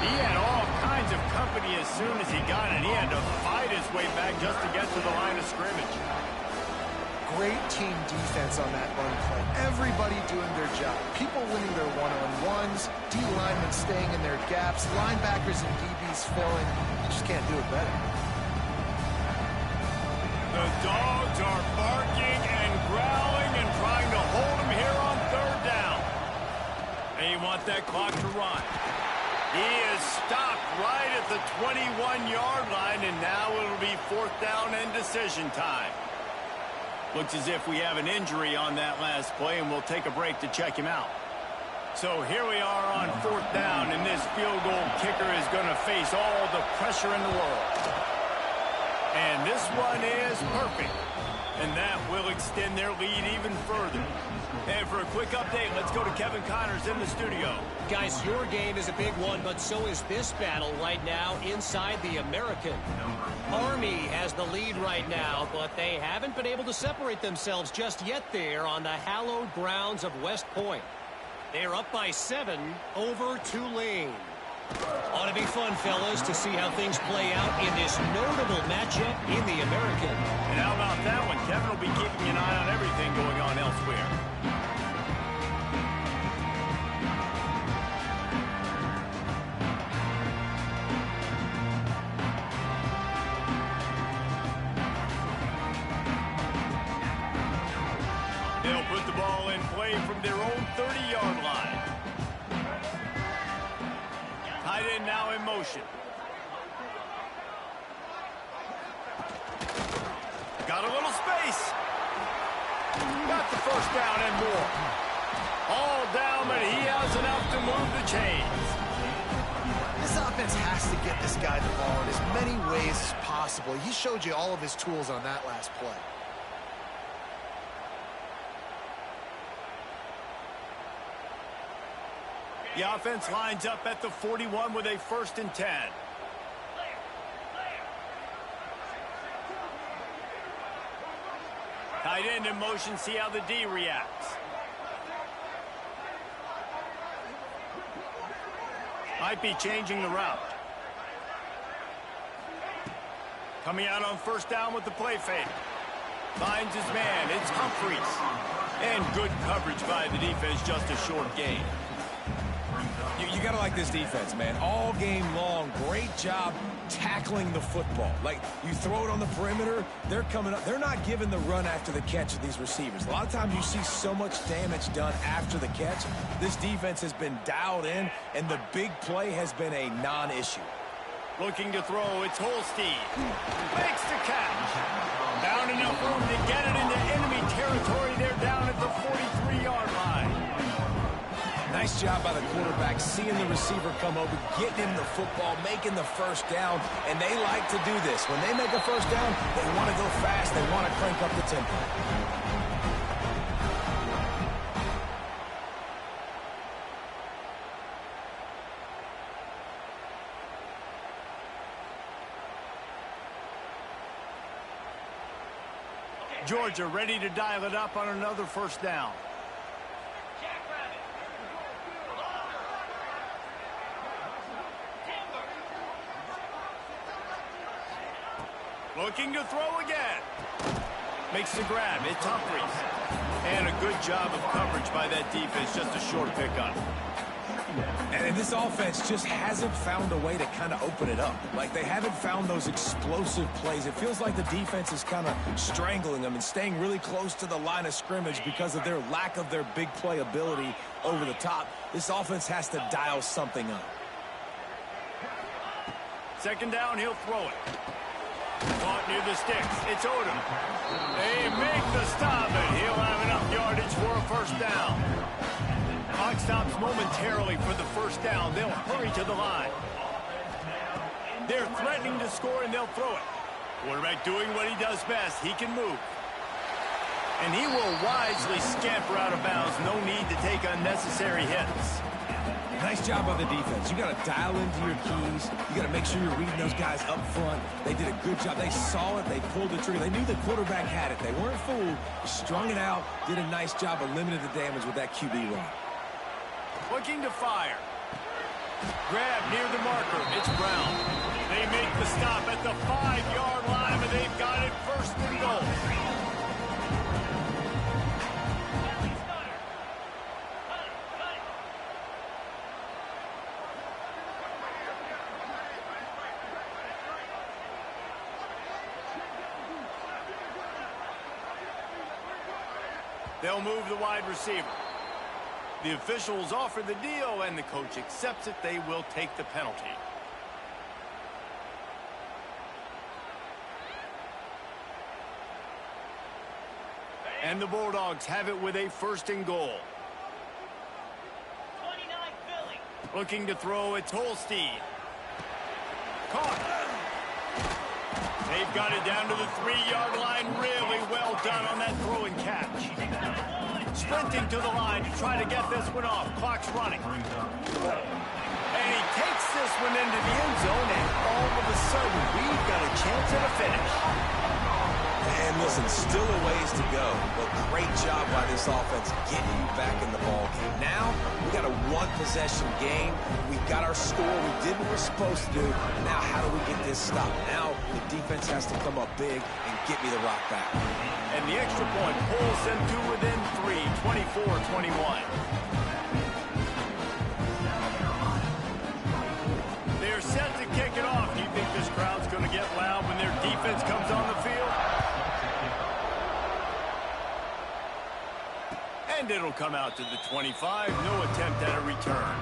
He had all kinds of company as soon as he got it. He had to fight his way back just to get to the line of scrimmage. Great team defense on that run play. Everybody doing their job. People winning their one-on-ones, D linemen staying in their gaps, linebackers and DBs filling. You just can't do it better. The dogs are barking and growling and trying to hold him here on third down. They want that clock to run. He is stopped right at the 21-yard line, and now it'll be 4th down and decision time. Looks as if we have an injury on that last play, and we'll take a break to check him out. So here we are on 4th down, and this field goal kicker is going to face all the pressure in the world. And this one is perfect, and that will extend their lead even further. And for a quick update, let's go to Kevin Connors in the studio. Guys, your game is a big one, but so is this battle right now inside the American. Army has the lead right now, but they haven't been able to separate themselves just yet there on the hallowed grounds of West Point. They're up by 7 over Tulane. Ought to be fun, fellas, to see how things play out in this notable matchup in the American. And how about that one? Kevin will be keeping an eye on everything going on elsewhere. They'll put the ball in play from their own 30-yard line. Tight end now in motion. Got a little space. Got the first down and more. All down, but he has enough to move the chains. This offense has to get this guy the ball in as many ways as possible. He showed you all of his tools on that last play. The offense lines up at the 41 with a 1st and 10. Tight end in motion, see how the D reacts. Might be changing the route. Coming out on 1st down with the play fake. Finds his man, it's Humphreys. And good coverage by the defense, just a short gain. You got to like this defense, man. All game long, great job tackling the football. Like, you throw it on the perimeter, they're coming up. They're not giving the run after the catch of these receivers. A lot of times you see so much damage done after the catch. This defense has been dialed in, and the big play has been a non-issue. Looking to throw, it's Holstein. Makes the catch. Down enough room to get it into enemy territory. They're down at the 43-yard line. Nice job by the quarterback, seeing the receiver come over, getting him the football, making the 1st down, and they like to do this. When they make a 1st down, they want to go fast. They want to crank up the tempo. Georgia ready to dial it up on another 1st down. Looking to throw again. Makes the grab. It's Humphreys. And a good job of coverage by that defense. Just a short pickup. And this offense just hasn't found a way to kind of open it up. Like, they haven't found those explosive plays. It feels like the defense is kind of strangling them and staying really close to the line of scrimmage because of their lack of their big play ability over the top. This offense has to dial something up. 2nd down, he'll throw it. Caught near the sticks. It's Odom. They make the stop, and he'll have enough yardage for a 1st down. Clock stops momentarily for the 1st down. They'll hurry to the line. They're threatening to score, and they'll throw it. Quarterback doing what he does best. He can move. And he will wisely scamper out of bounds. No need to take unnecessary hits. Nice job by the defense. You got to dial into your keys. You got to make sure you're reading those guys up front. They did a good job. They saw it. They pulled the trigger. They knew the quarterback had it. They weren't fooled. Strung it out. Did a nice job of limiting the damage with that QB run. Looking to fire. Grab near the marker. It's Brown. They make the stop at the 5-yard line, but they've got it 1st and goal. They'll move the wide receiver. The officials offer the deal, and the coach accepts it. They will take the penalty. And the Bulldogs have it with a 1st and goal. 29 Philly. Looking to throw, it's Holstein. Caught. They've got it down to the 3-yard line. Really well done on that throw and catch. Sprinting to the line to try to get this one off. Clock's running. And he takes this one into the end zone, and all of a sudden, we've got a chance at a finish. And listen, still a ways to go, but great job by this offense getting you back in the ball game. Now, we got a one-possession game. We got our score. We did what we're supposed to do. Now, how do we get this stopped? Now, the defense has to come up big and get me the rock back. And the extra point pulls them to within 3, 24-21. They're set to kick it off. Do you think this crowd's going to get loud when their defense comes on the field? And it'll come out to the 25. No attempt at a return.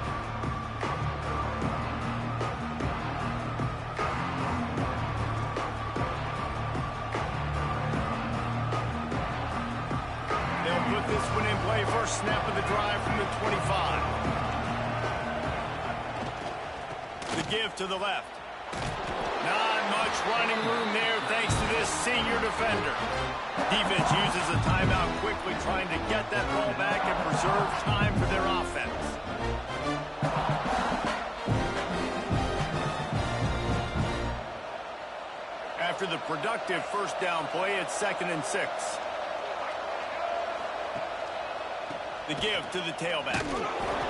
They'll put this one in play. First snap of the drive from the 25. The give to the left. Not much running room there thanks to this senior defender. Defense uses a timeout quickly, trying to get that ball back and preserve time for their offense. After the productive first down play, it's 2nd and 6. The give to the tailback.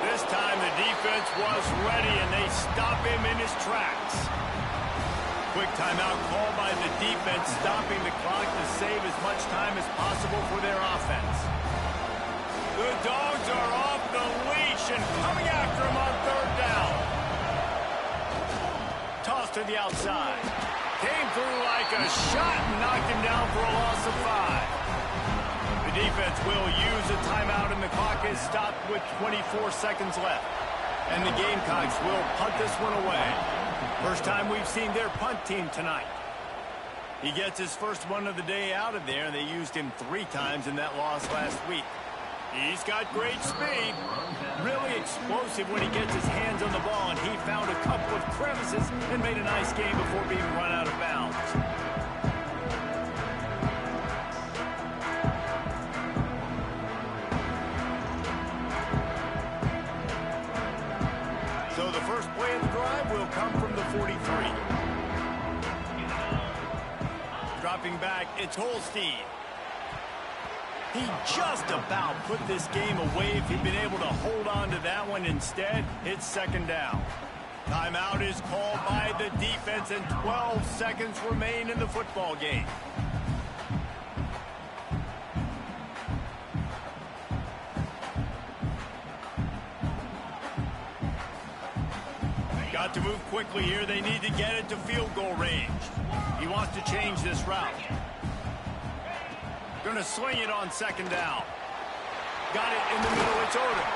This time the defense was ready, and they stop him in his tracks. Quick timeout called by the defense, stopping the clock to save as much time as possible for their offense. The Dogs are off the leash and coming after him on 3rd down. Toss to the outside. Came through like a shot and knocked him down for a loss of 5. The defense will use a timeout, and the clock is stopped with 24 seconds left. And the Gamecocks will punt this one away. First time we've seen their punt team tonight. He gets his first one of the day out of there. They used him 3 times in that loss last week. He's got great speed. Really explosive when he gets his hands on the ball, and he found a couple of crevices and made a nice game before being run out of bounds. So the first play of the drive will come from the 43. Dropping back, it's Holstein. He just about put this game away if he'd been able to hold on to that one. Instead, it's 2nd down. Timeout is called by the defense, and 12 seconds remain in the football game. Got to move quickly here. They need to get it to field goal range. He wants to change this route. Going to sling it on 2nd down. Got it in the middle. It's Odom.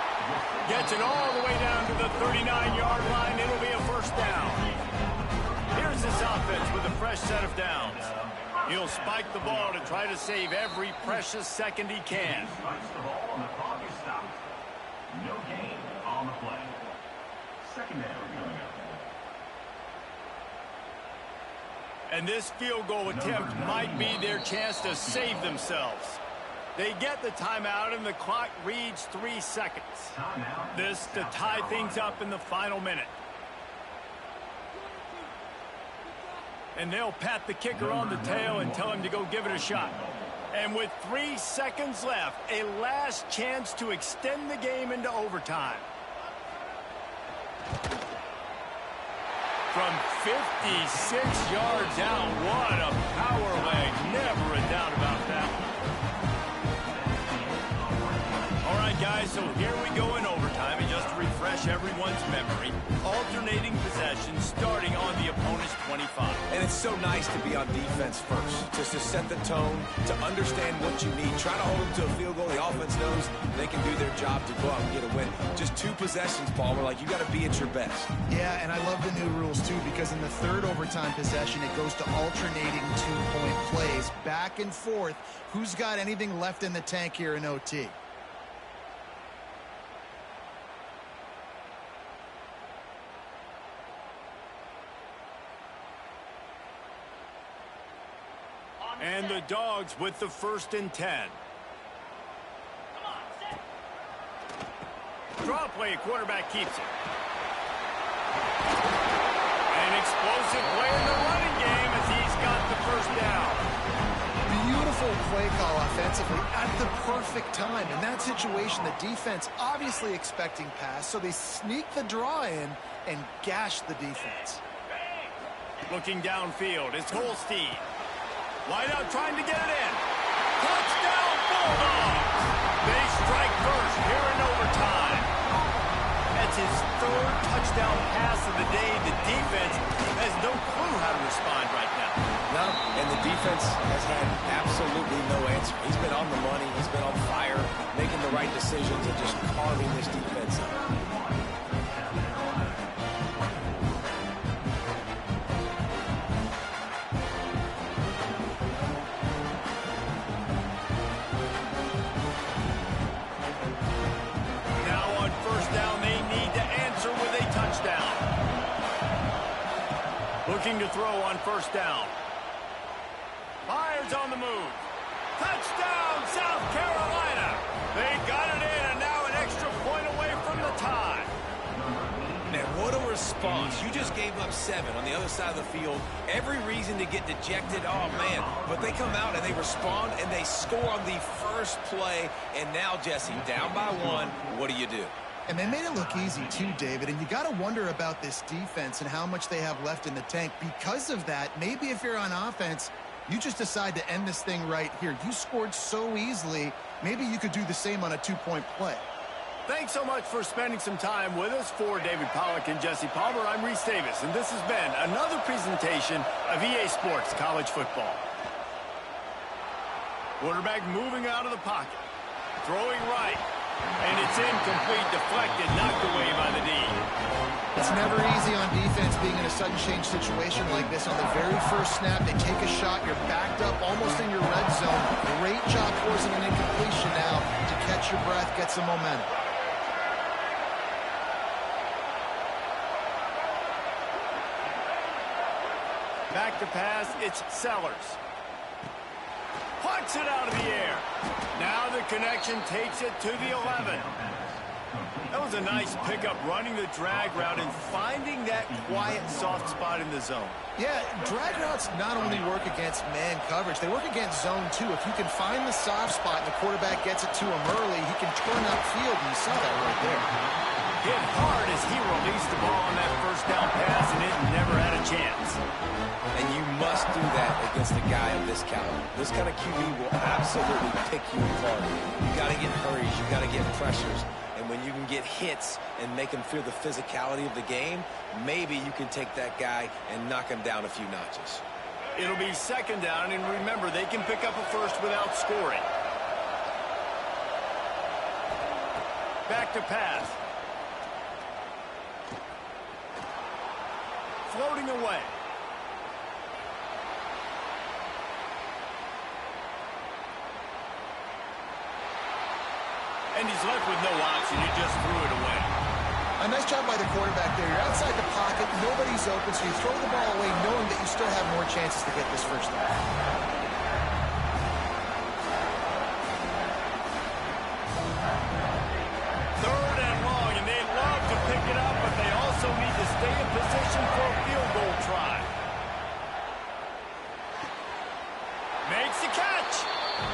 Gets it all the way down to the 39-yard line. It'll be a 1st down. Here's this offense with a fresh set of downs. He'll spike the ball to try to save every precious second he can. No gain on the play. 2nd down. And this field goal attempt might be their chance to save themselves. They get the timeout, and the clock reads 3 seconds. This to tie things up in the final minute. And they'll pat the kicker on the tail and tell him to go give it a shot. And with 3 seconds left, a last chance to extend the game into overtime. From 56 yards out, what a power leg. Never a doubt about that. All right, guys, so here we go in overtime. And just to refresh everyone's memory, alternating possession starting on the opponent's 25. And it's so nice to be on defense first, just to set the tone, to understand what you need. Try to hold them to a field goal. The offense knows they can do their job to go out and get a win. Just 2 possessions, Paul. We're like, you got to be at your best. Yeah, and I love the new rules, too, because in the 3rd overtime possession, it goes to alternating 2-point plays, back and forth. Who's got anything left in the tank here in OT? And the Dogs with the 1st and 10. Draw play, quarterback keeps it. An explosive play in the running game as he's got the 1st down. beautiful play call offensively at the perfect time. In that situation, the defense obviously expecting pass, so they sneak the draw in and gash the defense. Looking downfield, it's Holstein. Wide out trying to get it in. Touchdown, Bulldogs! They strike first here in overtime. That's his third touchdown pass of the day. The defense has no clue how to respond right now. No, and the defense has had absolutely no answer. He's been on the money. He's been on fire, making the right decisions and just carving this defense up. Looking to throw on first down. Fires on the move. Touchdown, South Carolina. They got it in, and now an extra point away from the tie. Man, what a response. You just gave up 7 on the other side of the field. Every reason to get dejected. Oh, man. But they come out and they respond, and they score on the first play. And now, Jesse, down by 1, what do you do? And they made it look easy too, David, and you got to wonder about this defense and how much they have left in the tank. Because of that, maybe if you're on offense, you just decide to end this thing right here. You scored so easily, maybe you could do the same on a 2-point play. Thanks so much for spending some time with us. For David Pollack and Jesse Palmer, I'm Reese Davis, and this has been another presentation of EA Sports College Football. Quarterback moving out of the pocket, throwing right. And it's incomplete, deflected, knocked away by the D. It's never easy on defense being in a sudden change situation like this. On the very first snap, they take a shot. You're backed up almost in your red zone. Great job forcing an incompletion now to catch your breath, get some momentum. Back to pass, it's Sellers. Plucks it out of the air. Now the connection takes it to the 11. That was a nice pickup, running the drag route and finding that quiet, soft spot in the zone. Yeah, drag routes not only work against man coverage, they work against zone too. If you can find the soft spot and the quarterback gets it to him early, he can turn upfield, and you saw that right there. Hit hard as he released the ball on that first down pass, and it never had a chance. And you must do that against a guy of this caliber. This kind of QB will absolutely pick you apart. You got to get hurries. You got to get pressures. And when you can get hits and make him feel the physicality of the game, maybe you can take that guy and knock him down a few notches. It'll be second down, and remember, they can pick up a first without scoring. Back to pass. Floating away. And he's left with no option. He just threw it away. A nice job by the quarterback there. You're outside the pocket. Nobody's open, so you throw the ball away knowing that you still have more chances to get this first down. Third and long, and they'd love to pick it up, but they also need to stay in position for a field goal try. Makes the catch.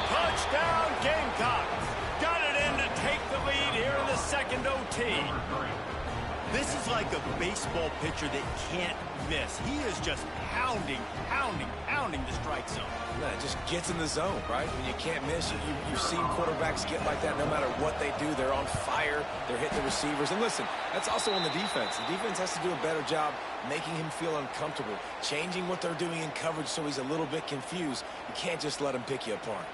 Touchdown, Gamecocks. Got it in to take the lead here in the second OT. This is like a baseball pitcher that can't miss. He is just pounding the strike zone. Man, it just gets in the zone, right? When you can't miss, you've seen quarterbacks get like that no matter what they do. They're on fire. They're hitting the receivers. And listen, that's also on the defense. The defense has to do a better job making him feel uncomfortable, changing what they're doing in coverage so he's a little bit confused. You can't just let him pick you apart.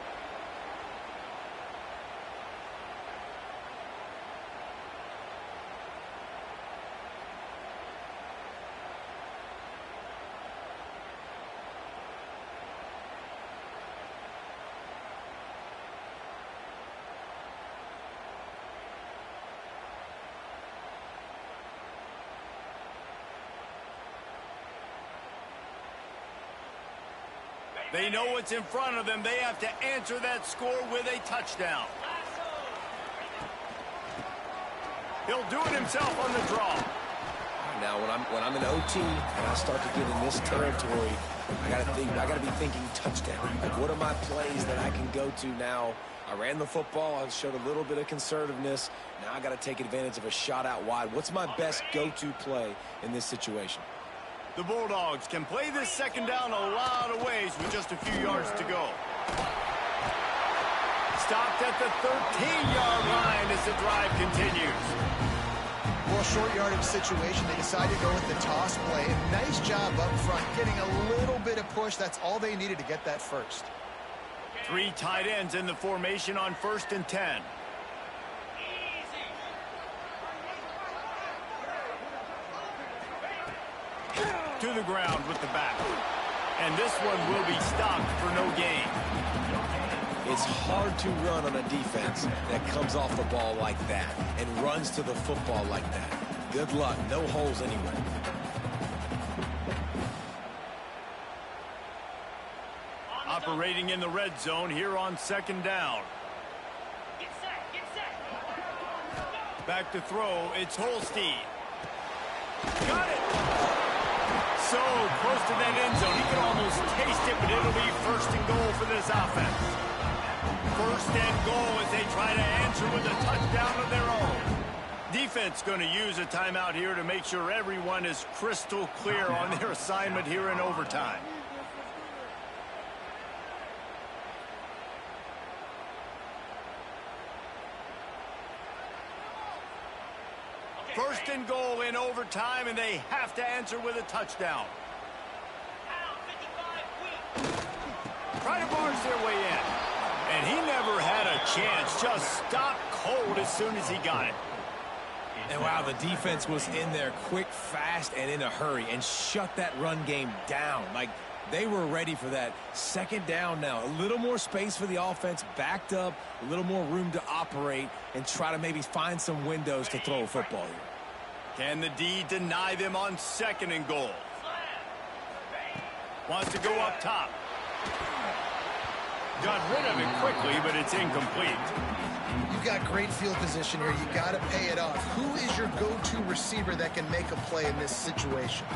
They know what's in front of them. They have to answer that score with a touchdown. He'll do it himself on the draw. Now, when I'm in OT and I start to get in this territory, I gotta be thinking touchdown. Like, what are my plays that I can go to now? I ran the football. I showed a little bit of conservativeness. Now I got to take advantage of a shot out wide. What's my best go-to play in this situation? The Bulldogs can play this second down a lot of ways with just a few yards to go. Stopped at the 13-yard line as the drive continues. Well, short yardage situation, they decide to go with the toss play. And nice job up front, getting a little bit of push. That's all they needed to get that first. 3 tight ends in the formation on 1st and 10. To the ground with the back. And this one will be stopped for no gain. It's hard to run on a defense that comes off the ball like that and runs to the football like that. Good luck. No holes anywhere. Operating in the red zone here on 2nd down. Back to throw. It's Holstein. Got it. So close to that end zone. He can almost taste it, but it'll be 1st and goal for this offense. 1st and goal as they try to answer with a touchdown of their own. Defense going to use a timeout here to make sure everyone is crystal clear on their assignment here in overtime. First and goal in overtime, and they have to answer with a touchdown. Try to barge their way in. And he never had a chance. Just stopped cold as soon as he got it. And wow, the defense was in there quick, fast, and in a hurry and shut that run game down. Like, they were ready for that. 2nd down now. A little more space for the offense, backed up, a little more room to operate and try to maybe find some windows to throw a football here. Can the D deny them on 2nd and goal? Wants to go up top. Got rid of it quickly, but it's incomplete. You've got great field position here. You got to pay it off. Who is your go-to receiver that can make a play in this situation?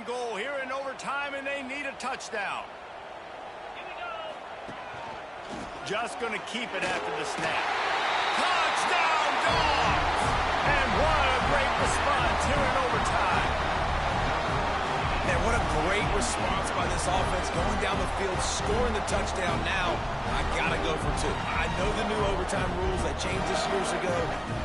Goal here in overtime, and they need a touchdown. Just going to keep it after the snap. Touchdown, Dogs! And what a great response here in overtime. And what a great response by this offense, going down the field, scoring the touchdown. Now, I got to go for 2. I know the new overtime rules that changed this years ago.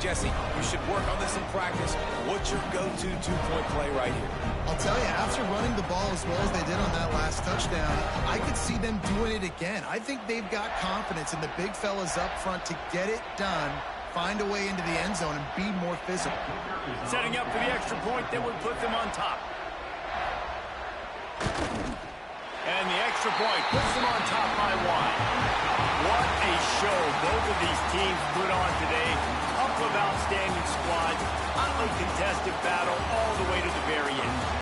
Jesse, you should work on this in practice. What's your go-to 2-point play right here? I'll tell you, after running the ball as well as they did on that last touchdown, I could see them doing it again. I think they've got confidence in the big fellas up front to get it done, find a way into the end zone, and be more physical. Setting up for the extra point that would put them on top. And the extra point puts them on top by 1. What a show both of these teams put on today. Couple of outstanding squads, hotly contested battle all the way to the very end.